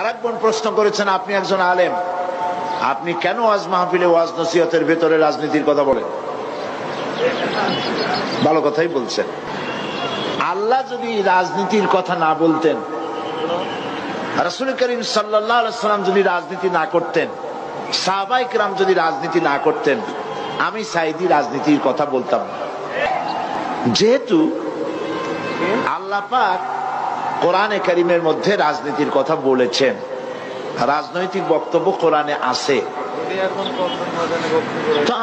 আরেক বোন প্রশ্ন করেছেন, আপনি একজন আলেম, আপনি কেন ওয়াজ মাহফিলে ওয়াজ নসিহতের ভেতরে রাজনীতির কথা বলেন? ভালো কথাই বলছেন। আল্লাহ যদি রাজনীতির কথা না বলতেন, রাসূল করিম সাল্লাল্লাহু আলাইহি ওয়াসাল্লাম যদি রাজনীতি না করতেন, সাহাবায়ে কেরাম যদি রাজনীতি না করতেন, আমি সাঈদী রাজনীতির কথা বলতাম না। যেহেতু আল্লাহ পাক কোরআনে কারীমের মধ্যে রাজনীতির কথা বলেছেন, রাজনৈতিক বক্তব্য কোরআনে আছে, তো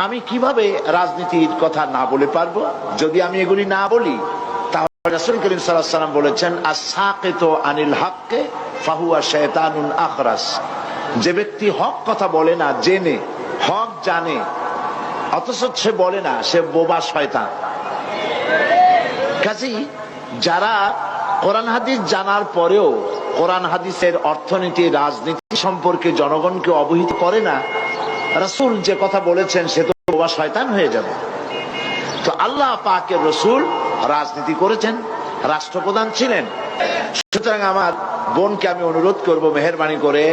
আমি কিভাবে রাজনীতির কথা না বলে পারবো? যদি আমি এগুলি না বলি, তাহলে রাসূল করিম সাল্লাল্লাহু আলাইহি ওয়াসাল্লাম বলেছেন, আস-সাকিতু আনিল হাক্কি ফাহুয়া শায়তানুন আখরাস। যে ব্যক্তি হক কথা বলে না, জেনে হক জানে অথচ সে বলে না, সে বোবা শয়তান। কাজেই যারা কোরআন হাদিস জানার পরেও কোরআন হাদিসের অর্থনীতি, রাজনীতি সম্পর্কে জনগণকে অবহিত করে না, রাসূল যে কথা বলেছেন সে তো বোবা শয়তান হয়ে যাবে। তো আল্লাহ পাকের রাসূল রাজনীতি করেছেন, রাষ্ট্রপ্রধান ছিলেন। সুতরাং আমার বোনকে আমি অনুরোধ করব, মেহেরবানি করে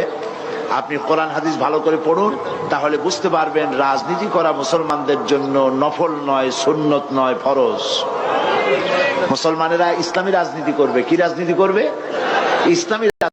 আপনি কোরআন হাদিস ভালো করে পড়ুন, তাহলে বুঝতে পারবেন রাজনীতি করা মুসলমানদের জন্য নফল নয়, সুন্নত নয়, ফরজ। মুসলমানেরা ইসলামী রাজনীতি করবে। কি রাজনীতি করবে? ইসলামী।